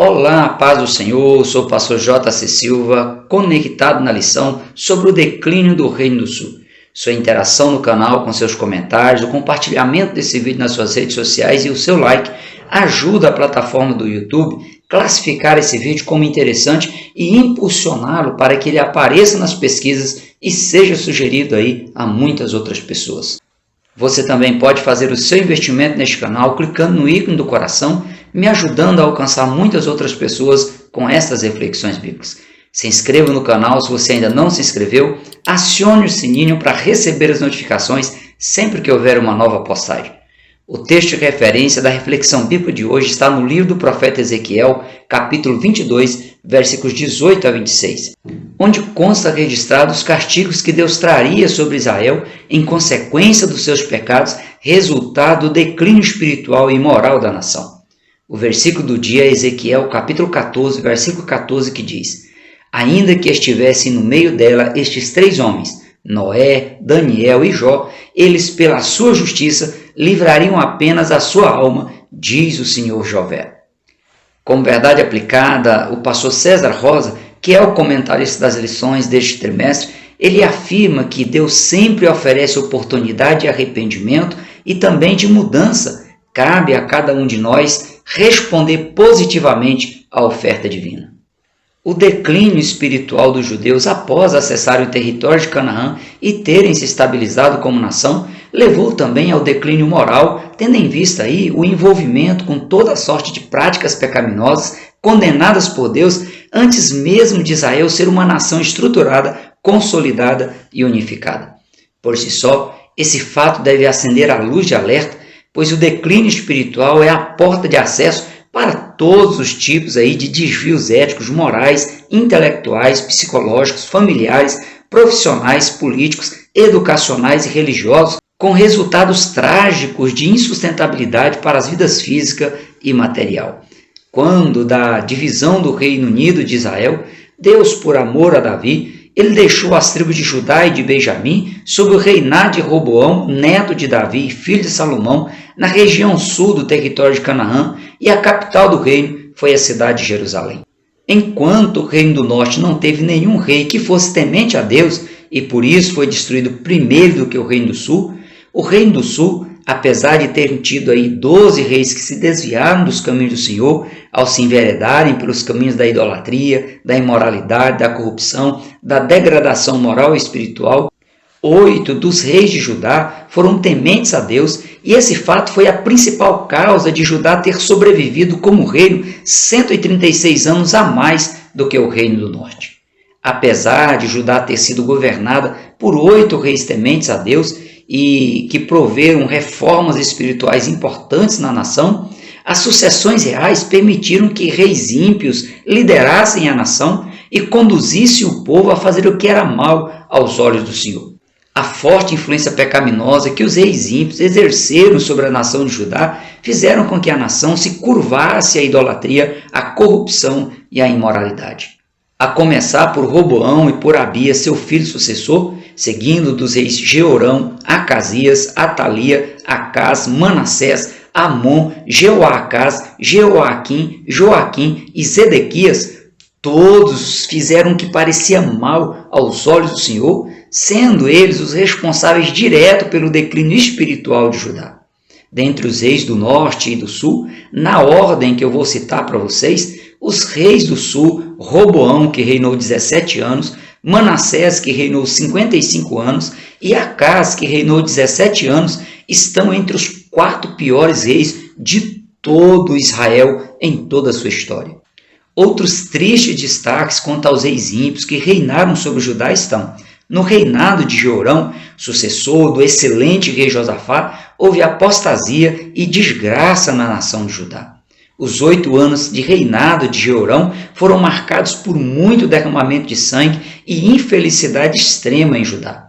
Olá, paz do Senhor, sou o pastor J.C. Silva, conectado na lição sobre o declínio do Reino do Sul. Sua interação no canal com seus comentários, o compartilhamento desse vídeo nas suas redes sociais e o seu like ajuda a plataforma do YouTube a classificar esse vídeo como interessante e impulsioná-lo para que ele apareça nas pesquisas e seja sugerido aí a muitas outras pessoas. Você também pode fazer o seu investimento neste canal clicando no ícone do coração, me ajudando a alcançar muitas outras pessoas com estas reflexões bíblicas. Se inscreva no canal se você ainda não se inscreveu, acione o sininho para receber as notificações sempre que houver uma nova postagem. O texto de referência da reflexão bíblica de hoje está no livro do profeta Ezequiel, capítulo 22, versículos 18 a 26, onde consta registrado os castigos que Deus traria sobre Israel em consequência dos seus pecados, resultado do declínio espiritual e moral da nação. O versículo do dia é Ezequiel, capítulo 14, versículo 14, que diz: Ainda que estivessem no meio dela estes três homens, Noé, Daniel e Jó, eles pela sua justiça livrariam apenas a sua alma, diz o Senhor Jové. Como verdade aplicada, o pastor César Rosa, que é o comentarista das lições deste trimestre, ele afirma que Deus sempre oferece oportunidade de arrependimento e também de mudança. Cabe a cada um de nós responder positivamente à oferta divina. O declínio espiritual dos judeus após acessarem o território de Canaã e terem se estabilizado como nação, levou também ao declínio moral, tendo em vista aí o envolvimento com toda sorte de práticas pecaminosas condenadas por Deus antes mesmo de Israel ser uma nação estruturada, consolidada e unificada. Por si só, esse fato deve acender a luz de alerta, pois o declínio espiritual é a porta de acesso para todos os tipos aí de desvios éticos, morais, intelectuais, psicológicos, familiares, profissionais, políticos, educacionais e religiosos, com resultados trágicos de insustentabilidade para as vidas física e material. Quando da divisão do Reino Unido de Israel, Deus, por amor a Davi, ele deixou as tribos de Judá e de Benjamim sob o reinado de Roboão, neto de Davi e filho de Salomão, na região sul do território de Canaã, e a capital do reino foi a cidade de Jerusalém. Enquanto o reino do norte não teve nenhum rei que fosse temente a Deus, e por isso foi destruído primeiro do que o reino do sul, o reino do sul, apesar de ter tido aí 12 reis que se desviaram dos caminhos do Senhor, ao se enveredarem pelos caminhos da idolatria, da imoralidade, da corrupção, da degradação moral e espiritual, 8 dos reis de Judá foram tementes a Deus, e esse fato foi a principal causa de Judá ter sobrevivido como reino 136 anos a mais do que o reino do norte. Apesar de Judá ter sido governada por 8 reis tementes a Deus e que proveram reformas espirituais importantes na nação, as sucessões reais permitiram que reis ímpios liderassem a nação e conduzissem o povo a fazer o que era mal aos olhos do Senhor. A forte influência pecaminosa que os reis ímpios exerceram sobre a nação de Judá fizeram com que a nação se curvasse à idolatria, à corrupção e à imoralidade. A começar por Roboão e por Abias, seu filho sucessor, seguindo dos reis Jeorão, Acasias, Atalia, Acás, Manassés, Amon, Jeoacás, Jeoaquim, Joaquim e Zedequias, todos fizeram o que parecia mal aos olhos do Senhor, sendo eles os responsáveis direto pelo declínio espiritual de Judá. Dentre os reis do norte e do sul, na ordem que eu vou citar para vocês, os reis do sul, Roboão, que reinou 17 anos, Manassés, que reinou 55 anos, e Acás, que reinou 17 anos, estão entre os 4 piores reis de todo Israel em toda a sua história. Outros tristes destaques quanto aos reis ímpios que reinaram sobre Judá estão: no reinado de Jeorão, sucessor do excelente rei Josafá, houve apostasia e desgraça na nação de Judá. Os 8 anos de reinado de Jeorão foram marcados por muito derramamento de sangue e infelicidade extrema em Judá.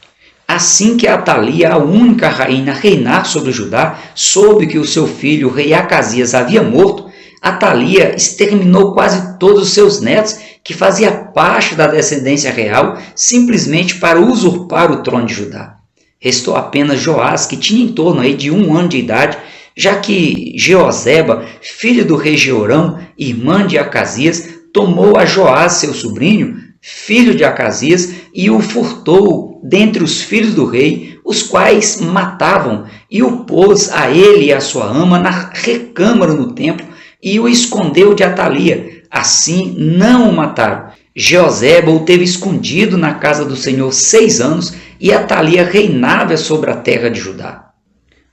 Assim que Atalia, a única rainha a reinar sobre Judá, soube que o seu filho, o rei Acasias, havia morto, Atalia exterminou quase todos os seus netos, que fazia parte da descendência real, simplesmente para usurpar o trono de Judá. Restou apenas Joás, que tinha em torno aí de 1 ano de idade, já que Jeoseba, filho do rei Jeorão, irmã de Acasias, tomou a Joás, seu sobrinho, filho de Acasias, e o furtou dentre os filhos do rei, os quais matavam, e o pôs a ele e a sua ama na recâmara no templo, e o escondeu de Atalia. Assim não o mataram. Jeoseba o teve escondido na casa do Senhor 6 anos, e Atalia reinava sobre a terra de Judá.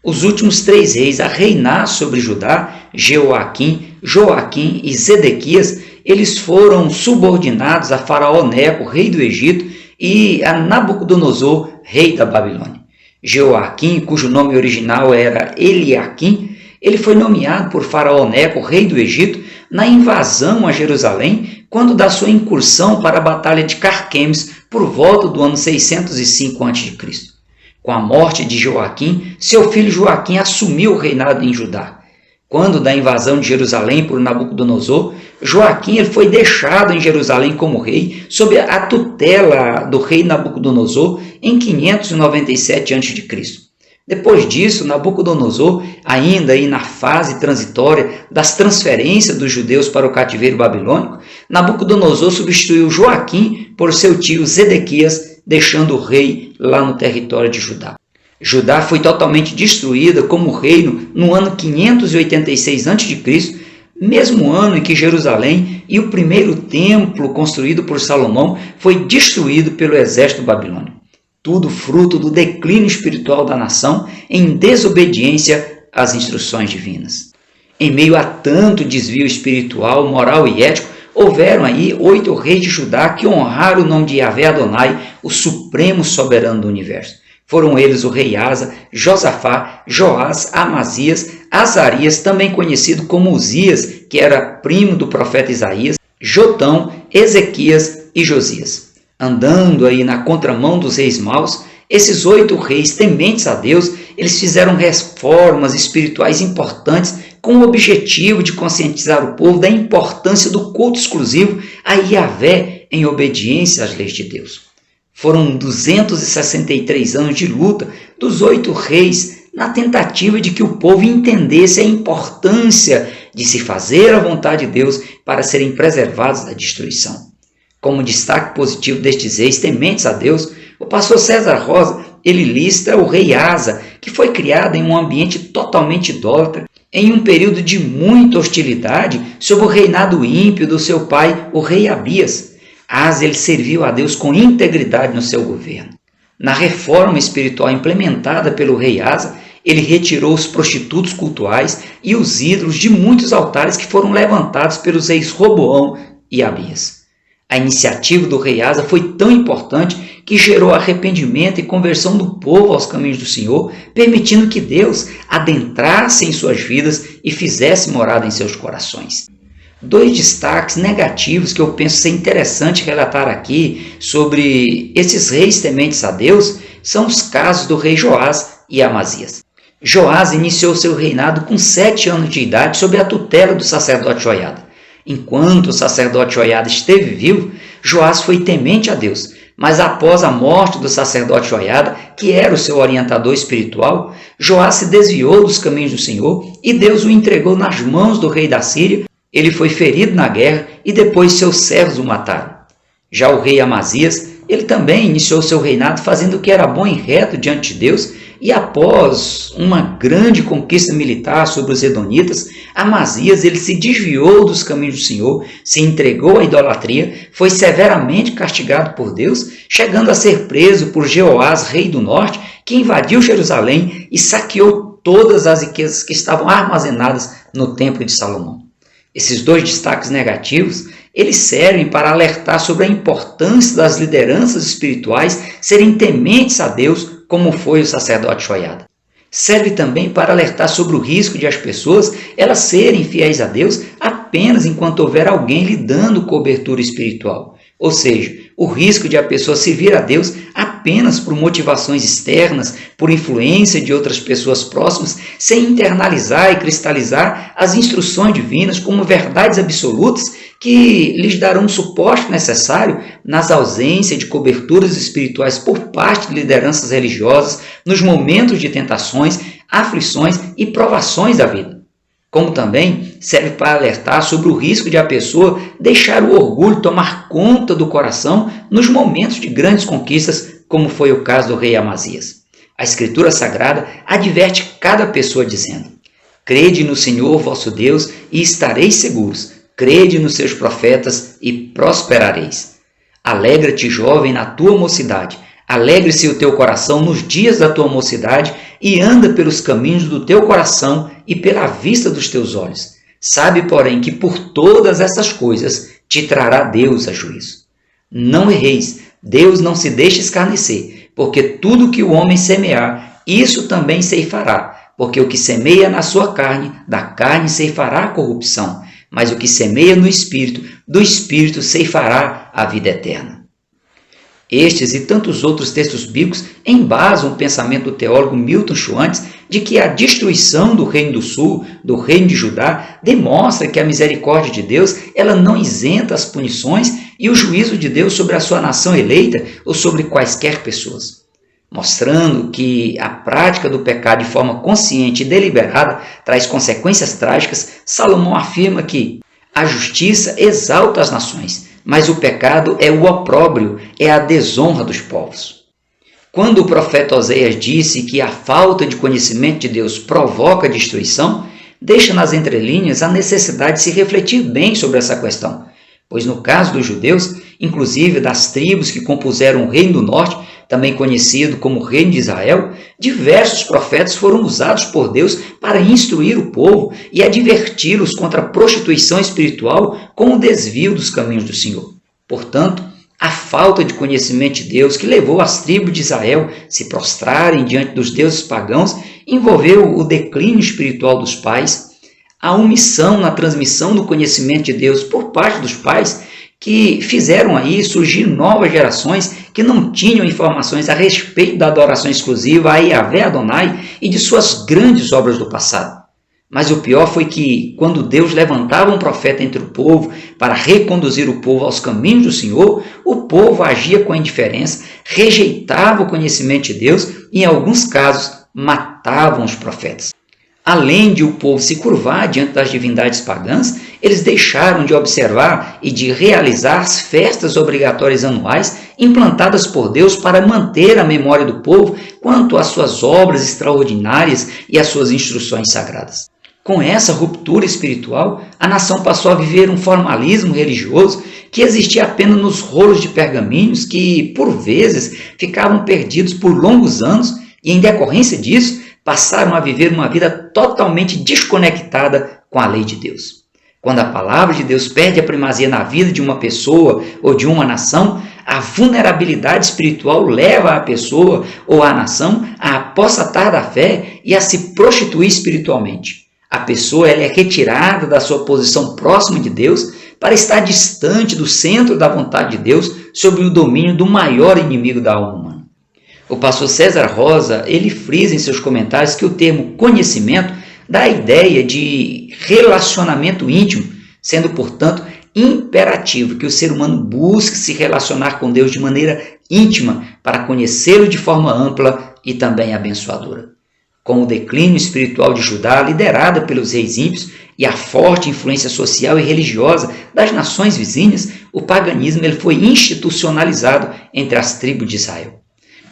Os últimos 3 reis a reinar sobre Judá, Jeoaquim, Joaquim e Zedequias, eles foram subordinados a Faraó Neco, rei do Egito, e a Nabucodonosor, rei da Babilônia. Jeoaquim, cujo nome original era Eliaquim, ele foi nomeado por Faraó Neco, rei do Egito, na invasão a Jerusalém, quando da sua incursão para a batalha de Carquemes, por volta do ano 605 a.C. Com a morte de Joaquim, seu filho Joaquim assumiu o reinado em Judá. Quando da invasão de Jerusalém por Nabucodonosor, Joaquim ele foi deixado em Jerusalém como rei, sob a tutela do rei Nabucodonosor, em 597 a.C. Depois disso, Nabucodonosor, ainda aí na fase transitória das transferências dos judeus para o cativeiro babilônico, Nabucodonosor substituiu Joaquim por seu tio Zedequias, deixando o rei lá no território de Judá. Judá foi totalmente destruída como reino no ano 586 a.C., mesmo ano em que Jerusalém e o primeiro templo construído por Salomão foi destruído pelo exército babilônico. Tudo fruto do declínio espiritual da nação em desobediência às instruções divinas. Em meio a tanto desvio espiritual, moral e ético, houveram aí 8 reis de Judá que honraram o nome de Yahvé Adonai, o supremo soberano do universo. Foram eles o rei Asa, Josafá, Joás, Amazias, Azarias, também conhecido como Uzias, que era primo do profeta Isaías, Jotão, Ezequias e Josias. Andando aí na contramão dos reis maus, esses 8 reis tementes a Deus, eles fizeram reformas espirituais importantes com o objetivo de conscientizar o povo da importância do culto exclusivo a Yahvé em obediência às leis de Deus. Foram 263 anos de luta dos 8 reis na tentativa de que o povo entendesse a importância de se fazer a vontade de Deus para serem preservados da destruição. Como destaque positivo destes reis tementes a Deus, o pastor César Rosa ele lista o rei Asa, que foi criado em um ambiente totalmente idólatra, em um período de muita hostilidade sob o reinado ímpio do seu pai, o rei Abias. Asa ele serviu a Deus com integridade no seu governo. Na reforma espiritual implementada pelo rei Asa, ele retirou os prostitutos cultuais e os ídolos de muitos altares que foram levantados pelos reis Roboão e Abias. A iniciativa do rei Asa foi tão importante que gerou arrependimento e conversão do povo aos caminhos do Senhor, permitindo que Deus adentrasse em suas vidas e fizesse morada em seus corações. 2 destaques negativos que eu penso ser interessante relatar aqui sobre esses reis tementes a Deus são os casos do rei Joás e Amazias. Joás iniciou seu reinado com 7 anos de idade sob a tutela do sacerdote Joiada. Enquanto o sacerdote Joiada esteve vivo, Joás foi temente a Deus, mas após a morte do sacerdote Joiada, que era o seu orientador espiritual, Joás se desviou dos caminhos do Senhor e Deus o entregou nas mãos do rei da Síria. Ele foi ferido na guerra e depois seus servos o mataram. Já o rei Amazias, ele também iniciou seu reinado fazendo o que era bom e reto diante de Deus, e após uma grande conquista militar sobre os edonitas, Amazias ele se desviou dos caminhos do Senhor, se entregou à idolatria, foi severamente castigado por Deus, chegando a ser preso por Jeoás, rei do norte, que invadiu Jerusalém e saqueou todas as riquezas que estavam armazenadas no templo de Salomão. Esses 2 destaques negativos, eles servem para alertar sobre a importância das lideranças espirituais serem tementes a Deus, como foi o sacerdote Joiada. Serve também para alertar sobre o risco de as pessoas elas serem fiéis a Deus apenas enquanto houver alguém lhe dando cobertura espiritual. Ou seja, o risco de a pessoa servir a Deus apenas por motivações externas, por influência de outras pessoas próximas, sem internalizar e cristalizar as instruções divinas como verdades absolutas que lhes darão o suporte necessário nas ausências de coberturas espirituais por parte de lideranças religiosas, nos momentos de tentações, aflições e provações da vida. Como também serve para alertar sobre o risco de a pessoa deixar o orgulho tomar conta do coração nos momentos de grandes conquistas, como foi o caso do rei Amazias. A Escritura Sagrada adverte cada pessoa dizendo: crede no Senhor vosso Deus e estareis seguros, crede nos seus profetas e prosperareis. Alegra-te, jovem, na tua mocidade, alegre-se o teu coração nos dias da tua mocidade e anda pelos caminhos do teu coração e pela vista dos teus olhos. Sabe, porém, que por todas essas coisas te trará Deus a juízo. Não erreis, Deus não se deixa escarnecer, porque tudo que o homem semear, isso também ceifará, porque o que semeia na sua carne, da carne ceifará a corrupção, mas o que semeia no Espírito, do Espírito ceifará a vida eterna. Estes e tantos outros textos bíblicos embasam o pensamento do teólogo Milton Schwantz de que a destruição do Reino do Sul, do Reino de Judá, demonstra que a misericórdia de Deus ela não isenta as punições e o juízo de Deus sobre a sua nação eleita ou sobre quaisquer pessoas. Mostrando que a prática do pecado de forma consciente e deliberada traz consequências trágicas, Salomão afirma que a justiça exalta as nações, mas o pecado é o opróbrio, é a desonra dos povos. Quando o profeta Oséias disse que a falta de conhecimento de Deus provoca destruição, deixa nas entrelinhas a necessidade de se refletir bem sobre essa questão, pois no caso dos judeus, inclusive das tribos que compuseram o Reino do Norte, também conhecido como Reino de Israel, diversos profetas foram usados por Deus para instruir o povo e adverti-los contra a prostituição espiritual com o desvio dos caminhos do Senhor. Portanto, a falta de conhecimento de Deus que levou as tribos de Israel a se prostrarem diante dos deuses pagãos envolveu o declínio espiritual dos pais, a omissão na transmissão do conhecimento de Deus por parte dos pais, que fizeram aí surgir novas gerações que não tinham informações a respeito da adoração exclusiva a Yahvé Adonai e de suas grandes obras do passado. Mas o pior foi que, quando Deus levantava um profeta entre o povo para reconduzir o povo aos caminhos do Senhor, o povo agia com indiferença, rejeitava o conhecimento de Deus e, em alguns casos, matavam os profetas. Além de o povo se curvar diante das divindades pagãs, eles deixaram de observar e de realizar as festas obrigatórias anuais implantadas por Deus para manter a memória do povo quanto às suas obras extraordinárias e às suas instruções sagradas. Com essa ruptura espiritual, a nação passou a viver um formalismo religioso que existia apenas nos rolos de pergaminhos que, por vezes, ficavam perdidos por longos anos e, em decorrência disso, passaram a viver uma vida totalmente desconectada com a lei de Deus. Quando a palavra de Deus perde a primazia na vida de uma pessoa ou de uma nação, a vulnerabilidade espiritual leva a pessoa ou a nação a apostatar da fé e a se prostituir espiritualmente. A pessoa ela é retirada da sua posição próxima de Deus para estar distante do centro da vontade de Deus sob o domínio do maior inimigo da alma humana. O pastor César Rosa, ele frisa em seus comentários que o termo conhecimento dá a ideia de relacionamento íntimo, sendo, portanto, imperativo que o ser humano busque se relacionar com Deus de maneira íntima para conhecê-lo de forma ampla e também abençoadora. Com o declínio espiritual de Judá, liderada pelos reis ímpios, e a forte influência social e religiosa das nações vizinhas, o paganismo ele foi institucionalizado entre as tribos de Israel.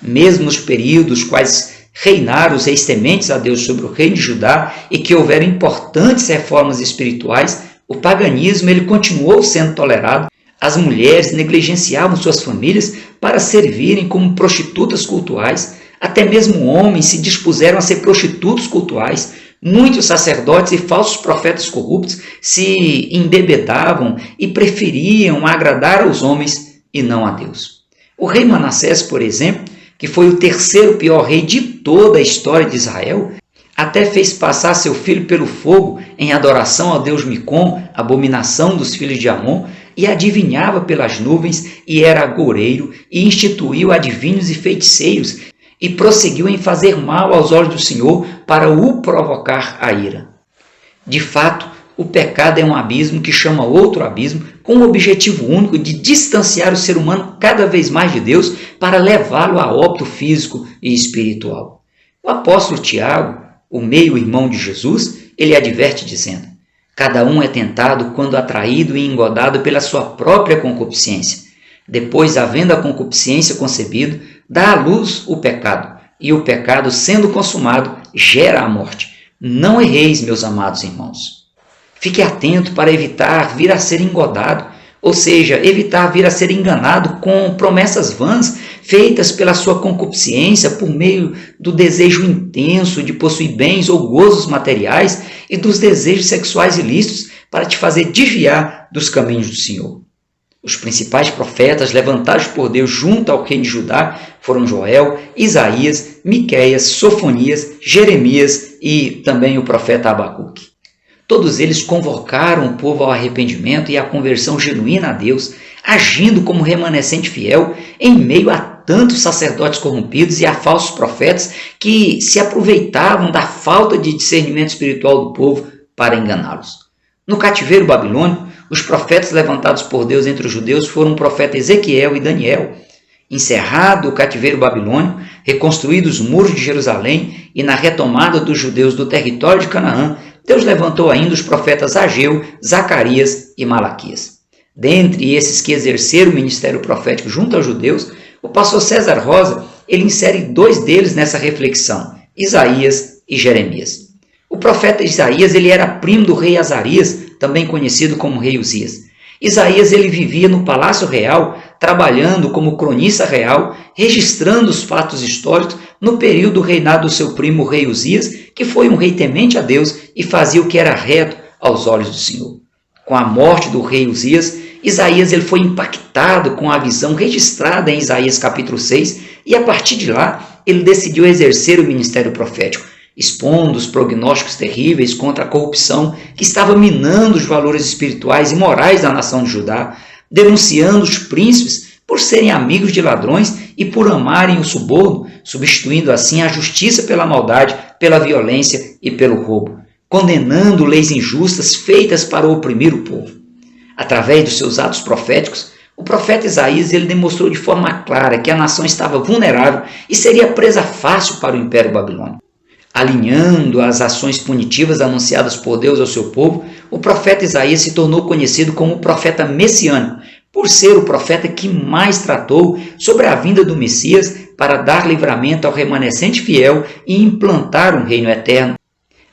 Mesmo nos períodos quais reinaram os reis tementes a Deus sobre o reino de Judá e que houveram importantes reformas espirituais, o paganismo ele continuou sendo tolerado. As mulheres negligenciavam suas famílias para servirem como prostitutas cultuais. Até mesmo homens se dispuseram a ser prostitutos cultuais. Muitos sacerdotes e falsos profetas corruptos se embebedavam e preferiam agradar aos homens e não a Deus. O rei Manassés, por exemplo, que foi o terceiro pior rei de toda a história de Israel, até fez passar seu filho pelo fogo em adoração ao deus Micom, abominação dos filhos de Amon, e adivinhava pelas nuvens, e era agoureiro, e instituiu adivinhos e feiticeiros, e prosseguiu em fazer mal aos olhos do Senhor para o provocar a ira. De fato, o pecado é um abismo que chama outro abismo, com o objetivo único de distanciar o ser humano cada vez mais de Deus para levá-lo a óbito físico e espiritual. O apóstolo Tiago, o meio-irmão de Jesus, ele adverte dizendo: cada um é tentado quando atraído e engodado pela sua própria concupiscência. Depois, havendo a concupiscência concebido, dá à luz o pecado, e o pecado, sendo consumado, gera a morte. Não erreis, meus amados irmãos. Fique atento para evitar vir a ser engodado, ou seja, evitar vir a ser enganado com promessas vãs feitas pela sua concupiscência por meio do desejo intenso de possuir bens ou gozos materiais e dos desejos sexuais ilícitos para te fazer desviar dos caminhos do Senhor. Os principais profetas levantados por Deus junto ao rei de Judá foram Joel, Isaías, Miqueias, Sofonias, Jeremias e também o profeta Abacuque. Todos eles convocaram o povo ao arrependimento e à conversão genuína a Deus, agindo como remanescente fiel em meio a tantos sacerdotes corrompidos e a falsos profetas que se aproveitavam da falta de discernimento espiritual do povo para enganá-los. No cativeiro babilônico, os profetas levantados por Deus entre os judeus foram o profeta Ezequiel e Daniel. Encerrado o cativeiro babilônico, reconstruídos os muros de Jerusalém e na retomada dos judeus do território de Canaã, Deus levantou ainda os profetas Ageu, Zacarias e Malaquias. Dentre esses que exerceram o ministério profético junto aos judeus, o pastor César Rosa ele insere dois deles nessa reflexão, Isaías e Jeremias. O profeta Isaías ele era primo do rei Azarias, também conhecido como rei Uzias. Isaías ele vivia no palácio real, trabalhando como cronista real, registrando os fatos históricos no período do reinado do seu primo o rei Uzias, que foi um rei temente a Deus e fazia o que era reto aos olhos do Senhor. Com a morte do rei Uzias, Isaías ele foi impactado com a visão registrada em Isaías capítulo 6 e a partir de lá ele decidiu exercer o ministério profético, expondo os prognósticos terríveis contra a corrupção que estava minando os valores espirituais e morais da nação de Judá, denunciando os príncipes por serem amigos de ladrões e por amarem o suborno, substituindo assim a justiça pela maldade, pela violência e pelo roubo, condenando leis injustas feitas para oprimir o povo. Através dos seus atos proféticos, o profeta Isaías ele demonstrou de forma clara que a nação estava vulnerável e seria presa fácil para o Império Babilônico. Alinhando as ações punitivas anunciadas por Deus ao seu povo, o profeta Isaías se tornou conhecido como o profeta messiânico, por ser o profeta que mais tratou sobre a vinda do Messias para dar livramento ao remanescente fiel e implantar um reino eterno.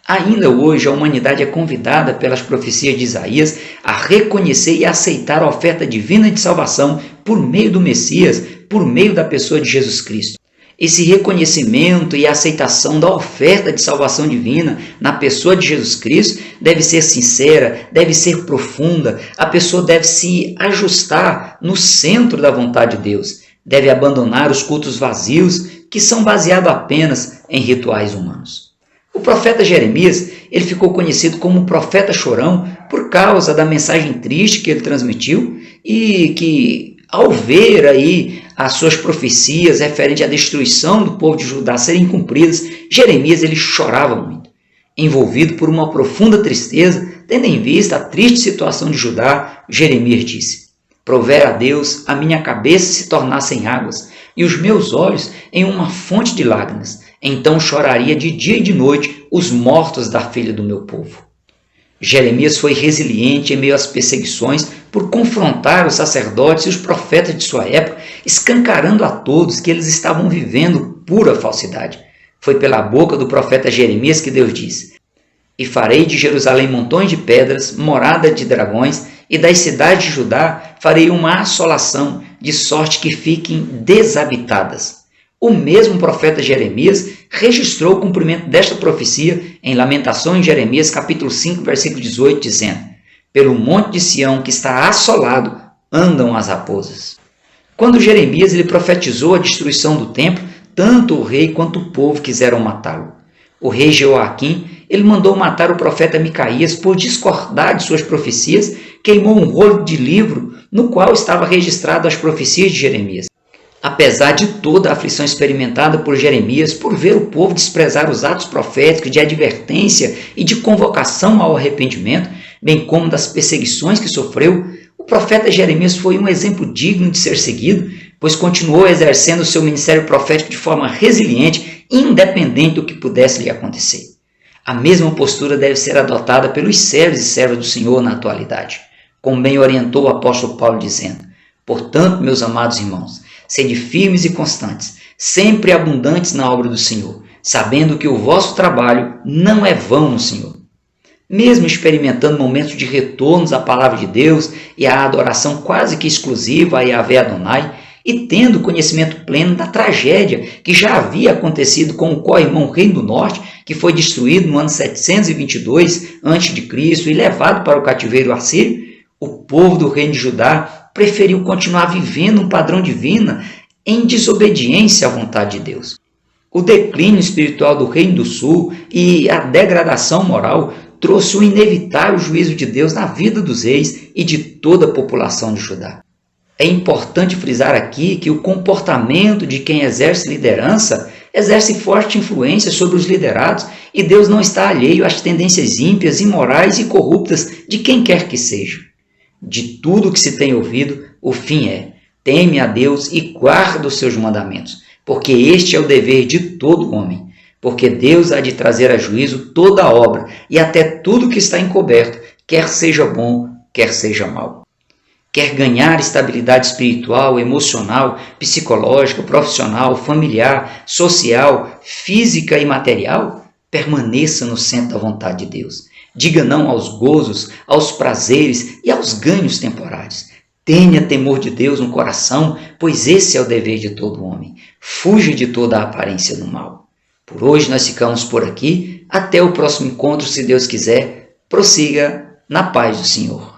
Ainda hoje, a humanidade é convidada pelas profecias de Isaías a reconhecer e aceitar a oferta divina de salvação por meio do Messias, por meio da pessoa de Jesus Cristo. Esse reconhecimento e aceitação da oferta de salvação divina na pessoa de Jesus Cristo deve ser sincera, deve ser profunda, a pessoa deve se ajustar no centro da vontade de Deus, deve abandonar os cultos vazios que são baseados apenas em rituais humanos. O profeta Jeremias ele ficou conhecido como profeta chorão por causa da mensagem triste que ele transmitiu e que, ao ver aí as suas profecias referentes à destruição do povo de Judá serem cumpridas, Jeremias ele chorava muito. Envolvido por uma profunda tristeza, tendo em vista a triste situação de Judá, Jeremias disse: provera a Deus a minha cabeça se tornasse em águas e os meus olhos em uma fonte de lágrimas. Então choraria de dia e de noite os mortos da filha do meu povo. Jeremias foi resiliente em meio às perseguições por confrontar os sacerdotes e os profetas de sua época, escancarando a todos que eles estavam vivendo pura falsidade. Foi pela boca do profeta Jeremias que Deus disse: e farei de Jerusalém montões de pedras, morada de dragões, e das cidades de Judá farei uma assolação, de sorte que fiquem desabitadas. O mesmo profeta Jeremias registrou o cumprimento desta profecia em Lamentações em Jeremias capítulo 5, versículo 18, dizendo: pelo monte de Sião que está assolado, andam as raposas. Quando Jeremias ele profetizou a destruição do templo, tanto o rei quanto o povo quiseram matá-lo. O rei Jeoaquim ele mandou matar o profeta Micaías por discordar de suas profecias, queimou um rolo de livro no qual estava registrado as profecias de Jeremias. Apesar de toda a aflição experimentada por Jeremias por ver o povo desprezar os atos proféticos de advertência e de convocação ao arrependimento, bem como das perseguições que sofreu, o profeta Jeremias foi um exemplo digno de ser seguido, pois continuou exercendo seu ministério profético de forma resiliente, independente do que pudesse lhe acontecer. A mesma postura deve ser adotada pelos servos e servas do Senhor na atualidade, como bem orientou o apóstolo Paulo dizendo: portanto, meus amados irmãos, sede firmes e constantes, sempre abundantes na obra do Senhor, sabendo que o vosso trabalho não é vão no Senhor. Mesmo experimentando momentos de retornos à palavra de Deus e à adoração quase que exclusiva a Yahvé Adonai, e tendo conhecimento pleno da tragédia que já havia acontecido com o co-irmão Reino do Norte, que foi destruído no ano 722 a.C. e levado para o cativeiro assírio, o povo do reino de Judá preferiu continuar vivendo um padrão divino em desobediência à vontade de Deus. O declínio espiritual do Reino do Sul e a degradação moral trouxe o inevitável juízo de Deus na vida dos reis e de toda a população de Judá. É importante frisar aqui que o comportamento de quem exerce liderança exerce forte influência sobre os liderados e Deus não está alheio às tendências ímpias, imorais e corruptas de quem quer que seja. De tudo que se tem ouvido, o fim é: teme a Deus e guarda os seus mandamentos, porque este é o dever de todo homem. Porque Deus há de trazer a juízo toda a obra e até tudo que está encoberto, quer seja bom, quer seja mau. Quer ganhar estabilidade espiritual, emocional, psicológica, profissional, familiar, social, física e material? Permaneça no centro da vontade de Deus. Diga não aos gozos, aos prazeres e aos ganhos temporários. Tenha temor de Deus no coração, pois esse é o dever de todo homem. Fuja de toda a aparência do mal. Por hoje nós ficamos por aqui. Até o próximo encontro, se Deus quiser. Prossiga na paz do Senhor.